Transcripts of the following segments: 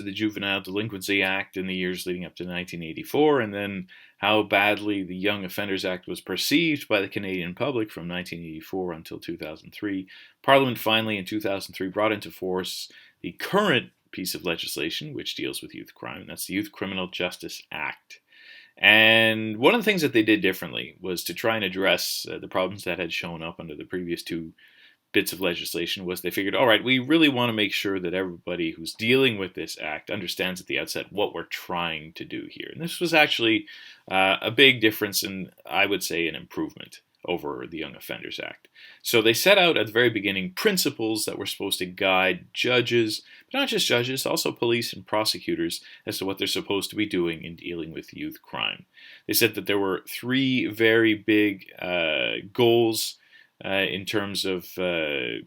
the Juvenile Delinquency Act in the years leading up to 1984, and then how badly the Young Offenders Act was perceived by the Canadian public from 1984 until 2003, Parliament finally in 2003 brought into force the current piece of legislation which deals with youth crime, and that's the Youth Criminal Justice Act. And one of the things that they did differently was to try and address the problems that had shown up under the previous two bits of legislation. Was they figured, all right, we really want to make sure that everybody who's dealing with this act understands at the outset what we're trying to do here. And this was actually a big difference, and I would say an improvement over the Young Offenders Act. So they set out at the very beginning principles that were supposed to guide judges, but not just judges, also police and prosecutors as to what they're supposed to be doing in dealing with youth crime. They said that there were three very big goals in terms of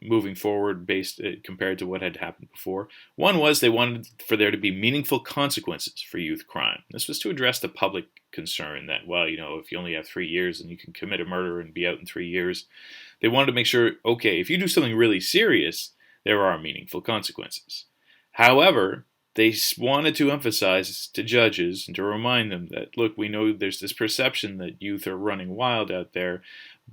moving forward based compared to what had happened before. One was they wanted for there to be meaningful consequences for youth crime. This was to address the public concern that, well, if you only have 3 years and you can commit a murder and be out in 3 years, they wanted to make sure, okay, if you do something really serious, there are meaningful consequences. However, they wanted to emphasize to judges and to remind them that, look, we know there's this perception that youth are running wild out there,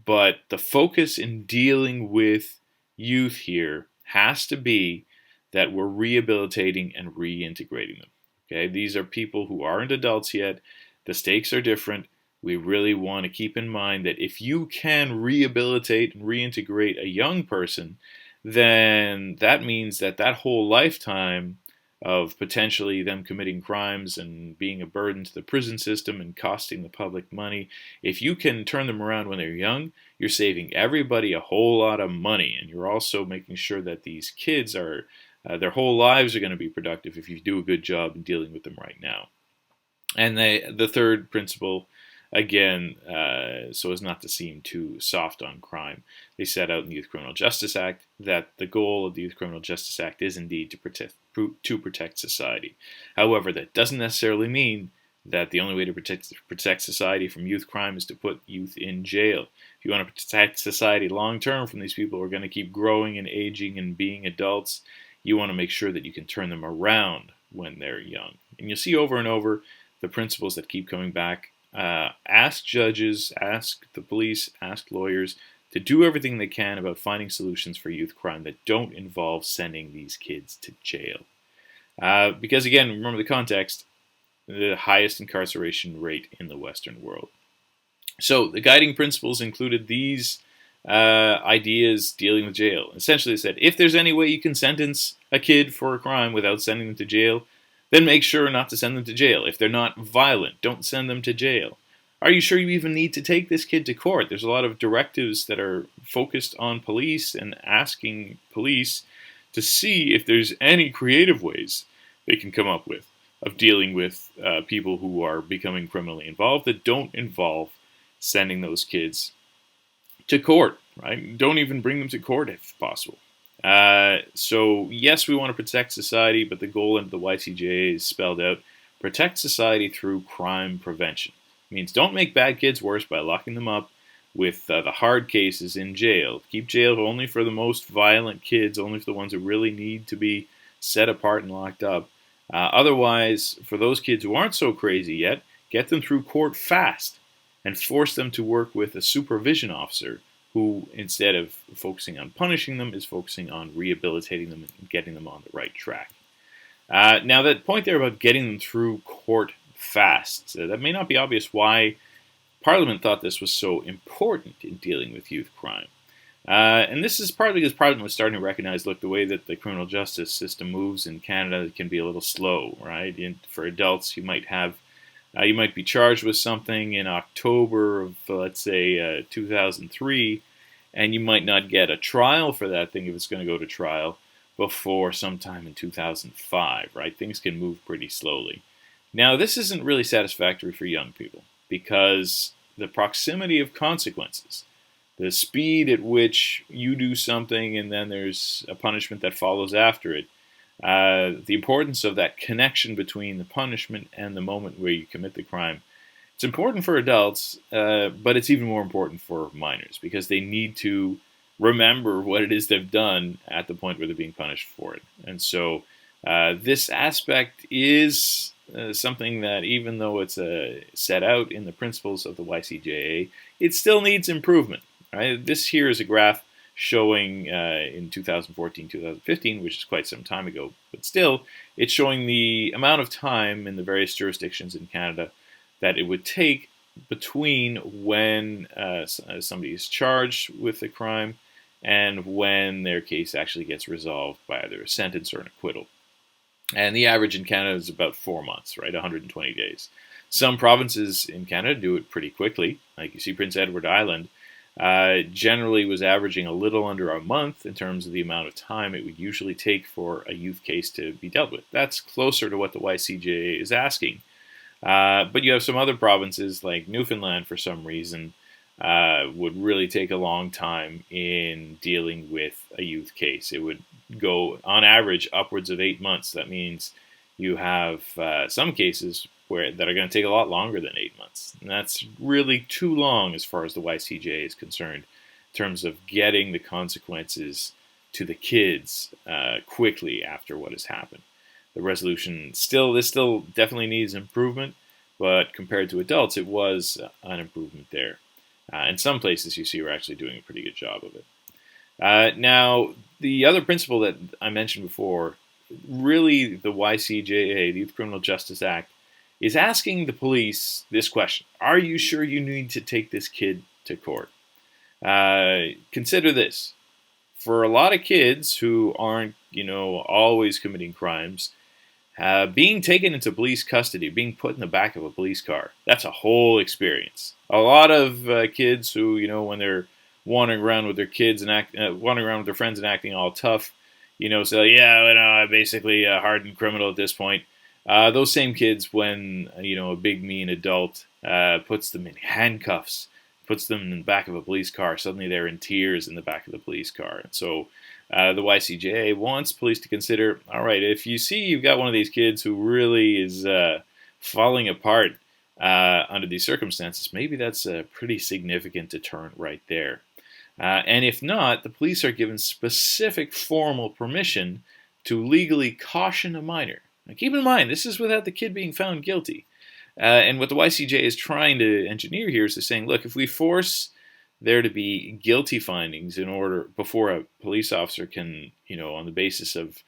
but the focus in dealing with youth here has to be that we're rehabilitating and reintegrating them. Okay, these are people who aren't adults yet. The stakes are different. We really want to keep in mind that if you can rehabilitate and reintegrate a young person, then that means that that whole lifetime of potentially them committing crimes and being a burden to the prison system and costing the public money, if you can turn them around when they're young, you're saving everybody a whole lot of money, and you're also making sure that these kids are their whole lives are going to be productive if you do a good job in dealing with them right now. And the third principle, again, so as not to seem too soft on crime, they set out in the Youth Criminal Justice Act that the goal of the Youth Criminal Justice Act is indeed to protect society. However, that doesn't necessarily mean that the only way to protect society from youth crime is to put youth in jail. If you want to protect society long term from these people who are going to keep growing and aging and being adults, you want to make sure that you can turn them around when they're young. And you'll see over and over the principles that keep coming back. Ask judges, ask the police, ask lawyers to do everything they can about finding solutions for youth crime that don't involve sending these kids to jail. Because again, remember the context, the highest incarceration rate in the Western world. So the guiding principles included these ideas dealing with jail. Essentially, they said, if there's any way you can sentence a kid for a crime without sending them to jail, then make sure not to send them to jail. If they're not violent, don't send them to jail. Are you sure you even need to take this kid to court? There's a lot of directives that are focused on police and asking police to see if there's any creative ways they can come up with of dealing with people who are becoming criminally involved that don't involve sending those kids to court, right? Don't even bring them to court if possible. So yes, we want to protect society, but the goal under the YCJA is spelled out: protect society through crime prevention. It means don't make bad kids worse by locking them up with the hard cases in jail. Keep jail only for the most violent kids, only for the ones who really need to be set apart and locked up. Otherwise, for those kids who aren't so crazy yet, get them through court fast and force them to work with a supervision officer who, instead of focusing on punishing them, is focusing on rehabilitating them and getting them on the right track. Now, that point there about getting them through court fast, that may not be obvious why Parliament thought this was so important in dealing with youth crime. And this is partly because Parliament was starting to recognize, look, the way that the criminal justice system moves in Canada can be a little slow, right? For adults, you might be charged with something in October of, let's say, 2003, and you might not get a trial for that thing if it's going to go to trial before sometime in 2005, right? Things can move pretty slowly. Now, this isn't really satisfactory for young people because the proximity of consequences, the speed at which you do something and then there's a punishment that follows after it, the importance of that connection between the punishment and the moment where you commit the crime. It's important for adults, but it's even more important for minors because they need to remember what it is they've done at the point where they're being punished for it. And so This aspect is something that, even though it's set out in the principles of the YCJA, it still needs improvement. Right? This here is a graph showing in 2014, 2015, which is quite some time ago, but still, it's showing the amount of time in the various jurisdictions in Canada that it would take between when somebody is charged with a crime and when their case actually gets resolved by either a sentence or an acquittal. And the average in Canada is about 4 months, right? 120 days. Some provinces in Canada do it pretty quickly. Like you see, Prince Edward Island generally was averaging a little under a month in terms of the amount of time it would usually take for a youth case to be dealt with. That's closer to what the YCJA is asking. But you have some other provinces like Newfoundland, for some reason, would really take a long time in dealing with a youth case. It would go, on average, upwards of 8 months. That means you have some cases that are going to take a lot longer than 8 months. And that's really too long as far as the YCJA is concerned, in terms of getting the consequences to the kids quickly after what has happened. The resolution this still definitely needs improvement, but compared to adults, it was an improvement there. In some places, you see, we're actually doing a pretty good job of it. Now, the other principle that I mentioned before, really the YCJA, the Youth Criminal Justice Act, is asking the police this question: are you sure you need to take this kid to court? Consider this. For a lot of kids who aren't, always committing crimes, being taken into police custody, being put in the back of a police car, that's a whole experience. A lot of kids who, when they're wandering around with their kids and wandering around with their friends and acting all tough, say, I'm basically a hardened criminal at this point. Those same kids, when a big mean adult puts them in handcuffs, puts them in the back of a police car, suddenly they're in tears in the back of the police car. And so the YCJA wants police to consider, all right, if you see you've got one of these kids who really is falling apart under these circumstances, maybe that's a pretty significant deterrent right there. And if not, the police are given specific formal permission to legally caution a minor. Now, keep in mind, this is without the kid being found guilty. And what the YCJA is trying to engineer here is saying, look, if we force there to be guilty findings in order before a police officer can, on the basis of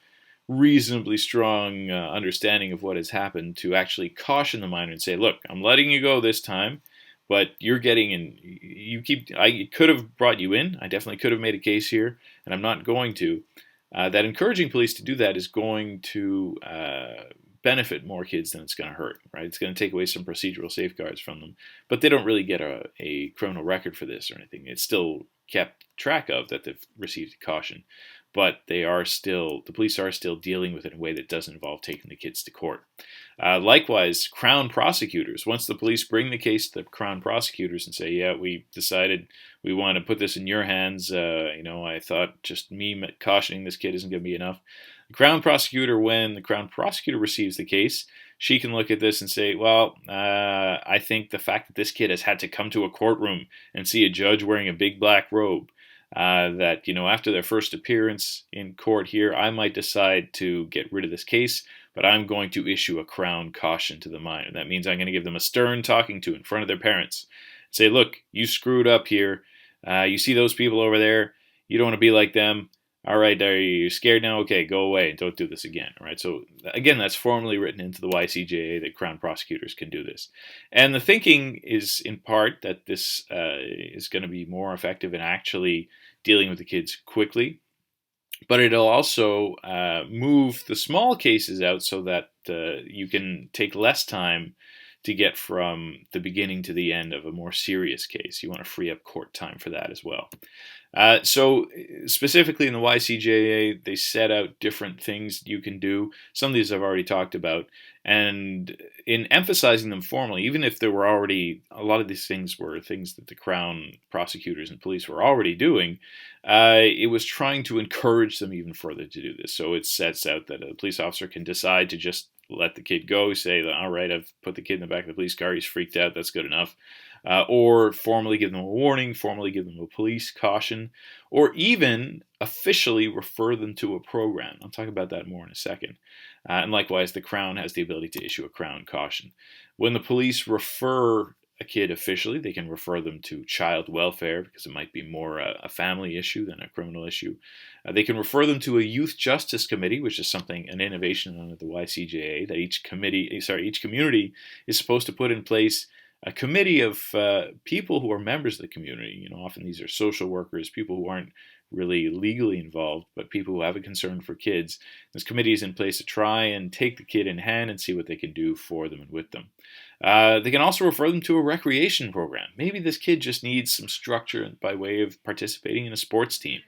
reasonably strong understanding of what has happened, to actually caution the minor and say, look, I'm letting you go this time, but you're getting in. I could have brought you in. I definitely could have made a case here, and I'm not going to. That encouraging police to do that is going to benefit more kids than it's going to hurt, right? It's going to take away some procedural safeguards from them, but they don't really get a criminal record for this or anything. It's still kept track of that they've received a caution, but the police are still dealing with it in a way that doesn't involve taking the kids to court. Likewise, Crown prosecutors, once the police bring the case to the Crown prosecutors and say, yeah, we decided we want to put this in your hands, I thought just me cautioning this kid isn't going to be enough. The Crown prosecutor, when the Crown prosecutor receives the case, she can look at this and say, well, I think the fact that this kid has had to come to a courtroom and see a judge wearing a big black robe, that, after their first appearance in court here, I might decide to get rid of this case, but I'm going to issue a Crown caution to the minor. That means I'm going to give them a stern talking to in front of their parents. Say, look, you screwed up here. You see those people over there. You don't want to be like them. All right, are you scared now? Okay, go away and don't do this again. All right, so again, that's formally written into the YCJA that Crown prosecutors can do this. And the thinking is in part that this is going to be more effective in actually dealing with the kids quickly, but it'll also move the small cases out so that you can take less time to get from the beginning to the end of a more serious case. You want to free up court time for that as well. So specifically in the YCJA, they set out different things you can do. Some of these I've already talked about. And in emphasizing them formally, even if there were already, a lot of these things were things that the Crown prosecutors and police were already doing, it was trying to encourage them even further to do this. So it sets out that a police officer can decide to just let the kid go, say, all right, I've put the kid in the back of the police car, he's freaked out, that's good enough. or formally give them a warning, formally give them a police caution, or even officially refer them to a program. I'll talk about that more in a second. And likewise, the Crown has the ability to issue a Crown caution. When the police refer a kid officially, they can refer them to child welfare because it might be more a family issue than a criminal issue. They can refer them to a youth justice committee, which is an innovation under the YCJA, that each community is supposed to put in place a committee of people who are members of the community. Often these are social workers, people who aren't really legally involved, but people who have a concern for kids. This committee is in place to try and take the kid in hand and see what they can do for them and with them. They can also refer them to a recreation program. Maybe this kid just needs some structure by way of participating in a sports team.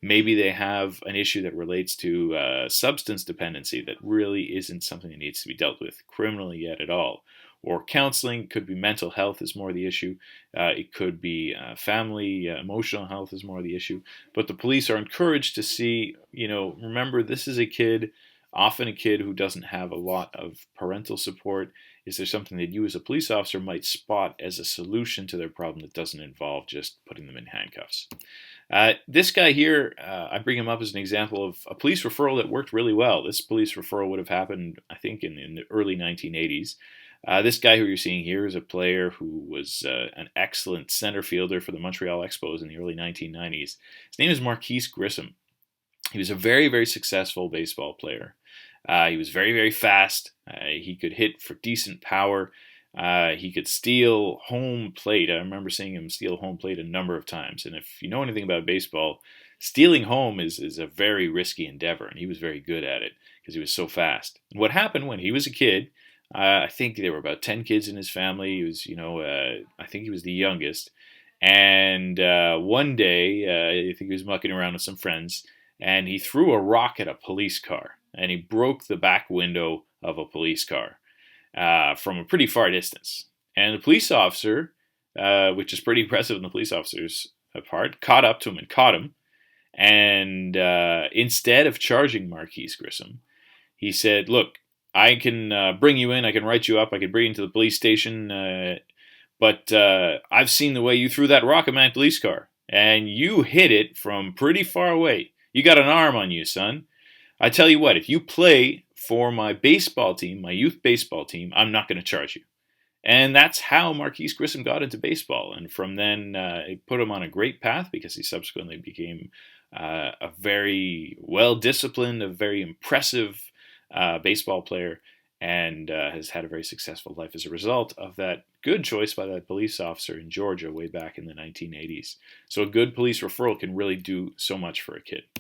Maybe they have an issue that relates to substance dependency that really isn't something that needs to be dealt with criminally yet at all. Or counseling, could be mental health is more the issue. It could be family, emotional health is more the issue. But the police are encouraged to see, remember, this is a kid, often a kid who doesn't have a lot of parental support. Is there something that you as a police officer might spot as a solution to their problem that doesn't involve just putting them in handcuffs? This guy here, I bring him up as an example of a police referral that worked really well. This police referral would have happened, I think, in the early 1980s. This guy who you're seeing here is a player who was an excellent center fielder for the Montreal Expos in the early 1990s. His name is Marquise Grissom. He was a very, very successful baseball player. He was very, very fast. He could hit for decent power. He could steal home plate. I remember seeing him steal home plate a number of times. And if you know anything about baseball, stealing home is a very risky endeavor, and he was very good at it because he was so fast. And what happened when he was a kid, I think there were about 10 kids in his family. He was, I think he was the youngest. And one day, I think he was mucking around with some friends, and he threw a rock at a police car, and he broke the back window of a police car from a pretty far distance. And the police officer, which is pretty impressive on the police officer's part, caught up to him and caught him. And instead of charging Marquise Grissom, he said, "Look, I can bring you in, I can write you up, I can bring you to the police station, but I've seen the way you threw that rock at my police car, and you hit it from pretty far away. You got an arm on you, son. I tell you what, if you play for my baseball team, my youth baseball team, I'm not going to charge you." And that's how Marquise Grissom got into baseball. And from then, it put him on a great path because he subsequently became a very well-disciplined, a very impressive baseball player, and has had a very successful life as a result of that good choice by that police officer in Georgia way back in the 1980s. So a good police referral can really do so much for a kid.